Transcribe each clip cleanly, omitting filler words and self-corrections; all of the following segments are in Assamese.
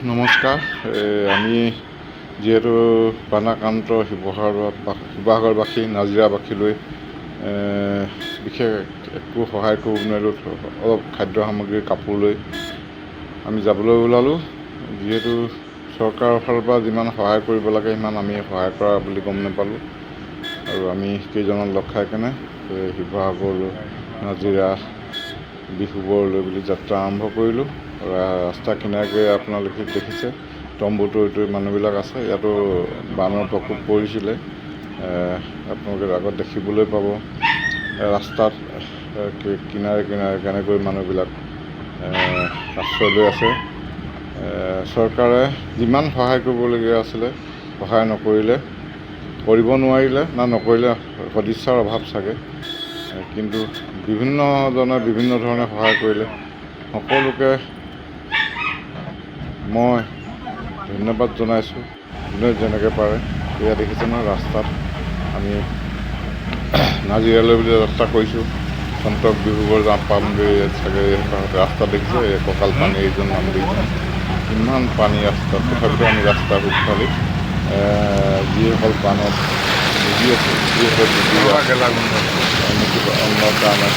নমস্কাৰ। আমি যিহেতু বানাক্ৰান্ত শিৱসাগৰবাসী নাজিৰাবাসীলৈ বিশেষ একো সহায় কৰিব নোৱাৰিলোঁ। অলপ খাদ্য সামগ্ৰী কাপোৰ লৈ আমি যাবলৈ ওলালোঁ। যিহেতু চৰকাৰৰ ফালৰ পৰা যিমান সহায় কৰিব লাগে সিমান আমি সহায় কৰা বুলি গম নাপালোঁ, আৰু আমি কেইজনমান লগ খাই কেনে শিৱসাগৰলৈ নাজিৰা ডিব্ৰুগড়লৈ বুলি যাত্ৰা আৰম্ভ কৰিলোঁ। ৰাস্তা কিনাৰে গৈ আপোনালোকে দেখিছে তম্বু তৰি মানুহবিলাক আছে। ইয়াতো বানৰ প্ৰকোপ পৰিছিলে। আপোনালোকে আগত দেখিবলৈ পাব ৰাস্তাত কিনাৰে কিনাৰে কেনেকৈ মানুহবিলাক আশ্ৰয় লৈ আছে। চৰকাৰে যিমান সহায় কৰিবলগীয়া আছিলে সহায় নকৰিলে, কৰিব নোৱাৰিলে না নকৰিলে সদিচ্ছাৰ অভাৱ চাগে। কিন্তু বিভিন্নজনে বিভিন্ন ধৰণে সহায় কৰিলে। সকলোকে মই ধন্যবাদ জনাইছোঁ, যোনে যেনেকৈ পাৰে। এয়া দেখিছে নহয়, ৰাস্তাত আমি নাজিৰালৈ বুলি যাত্ৰা কৰিছোঁ। সন্তক ডিব্ৰুগড় পামগৈ চাগে। ৰাস্তা দেখিছে, কঁকাল পানী এইজন মানুহ দেখিছে ইমান পানী ৰাস্তাত। তথাপিতো আমি ৰাস্তা সুফালি যিসকল বানত ডুবি আছে, যিসকল অন্য কাৰণে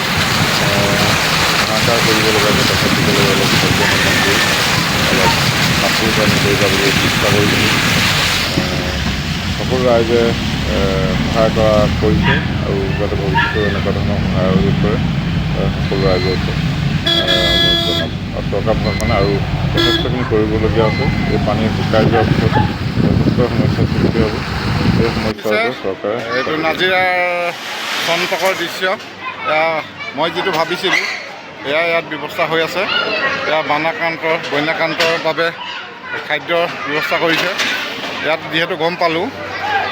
হাহাকাৰ কৰিব লগা আছে, তেখেতসকলে অলপ সচেতন কৰি অলপ কাপোৰ কানি লৈ যাবলৈ চেষ্টা কৰিছোঁ। সকলো ৰাইজে সহায় কৰিছে, আৰু যাতে ভৱিষ্যতেও এনেকুৱা ধৰণৰ সহায় কৰে সকলো ৰাইজৰ ওচৰত অনুৰোধ জনাম। আৰু চৰকাৰ প্ৰশাসনে আৰু যথেষ্টখিনি কৰিবলগীয়া আছে। এই পানী শুকাই যোৱাৰ পিছত যথেষ্ট সমস্যাৰ সৃষ্টি হ'ব। সেই সমস্যাৰ চৰকাৰে এইটো নাজিৰাৰ সন্তকৰ দৃশ্য। মই যিটো ভাবিছিলোঁ এয়া ইয়াত ব্যৱস্থা হৈ আছে। এয়া বন্যাক্ৰান্তৰ বাবে খাদ্যৰ ব্যৱস্থা কৰিছে। ইয়াত যিহেতু গম পালোঁ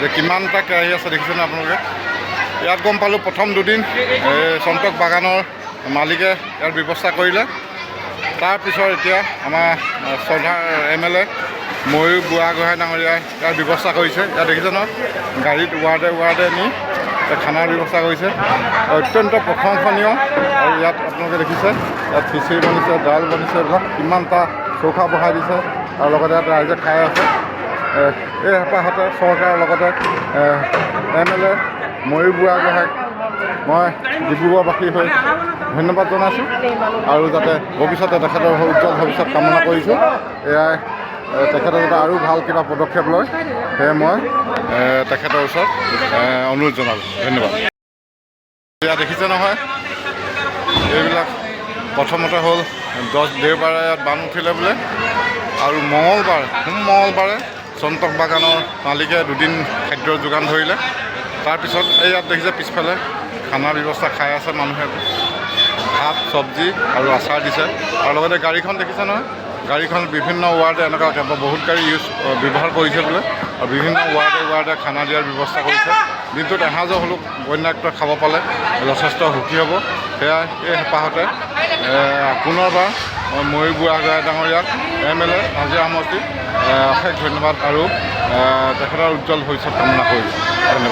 যে কিমানটা কেৰাহী আছে দেখিছেনে আপোনালোকে। ইয়াত গম পালোঁ প্ৰথম দুদিন সন্তক বাগানৰ মালিকে ইয়াৰ ব্যৱস্থা কৰিলে। তাৰপিছত এতিয়া আমাৰ শ্ৰদ্ধাৰ MLA ময়ূৰ বুঢ়াগোহাঁই ডাঙৰীয়াই ইয়াৰ ব্যৱস্থা কৰিছে। ইয়াত দেখিছে নহয়, গাড়ীত ৱাৰ্ডে নি খানাৰ ব্যৱস্থা কৰিছে। অত্যন্ত প্ৰশংসনীয়। আৰু ইয়াত আপোনালোকে দেখিছে ইয়াত খিচিৰি বনিছে, দাইল বনিছে, এইবিলাক কিমানটা চৌখা বহাই দিছে, আৰু লগতে ইয়াত ৰাইজে খাই আছে। এই হেঁপাহতে চৰকাৰৰ লগতে MLA ময়ূৰ বুঢ়াগোহাঁইক মই ডিব্ৰুগড়বাসী হৈ ধন্যবাদ জনাইছোঁ, আৰু যাতে ভৱিষ্যতে তেখেতৰ উজ্জ্বল ভৱিষ্যত কামনা কৰিছোঁ। এয়াই তেখেতে যাতে আৰু ভাল কিবা পদক্ষেপ লয়, সেয়ে মই তেখেতৰ ওচৰত অনুৰোধ জনালোঁ। ধন্যবাদ। এয়া দেখিছে নহয়, এইবিলাক প্ৰথমতে হ'ল দেওবাৰে ইয়াত বান উঠিলে বোলে, আৰু মঙলবাৰে সন্তক বাগানৰ মালিকে দুদিন খাদ্যৰ যোগান ধৰিলে। তাৰপিছত এই ইয়াত দেখিছে পিছফালে খানাৰ ব্যৱস্থা খাই আছে মানুহে। ভাত, চব্জি আৰু আচাৰ দিছে। আৰু লগতে গাড়ীখন দেখিছে নহয়, গাড়ীখন বিভিন্ন ৱাৰ্ডে এনেকুৱা বহুত গাড়ী ব্যৱহাৰ কৰিছে বোলে, আৰু বিভিন্ন ৱাৰ্ডে খানা দিয়াৰ ব্যৱস্থা কৰিছে। দিনটোত এসাঁজৰ হ'লেও বন্যাক্ৰান্তই খাব পালে যথেষ্ট সুখী হ'ব। সেয়াই এই হেঁপাহতে পুনৰবাৰ মই ময়ূৰ বুঢ়াগোহাঁই ডাঙৰীয়াক MLA নাজিৰা সমষ্টিক অশেষ ধন্যবাদ, আৰু তেখেতৰ উজ্জ্বল ভৱিষ্যত কামনা কৰিছোঁ। ধন্যবাদ।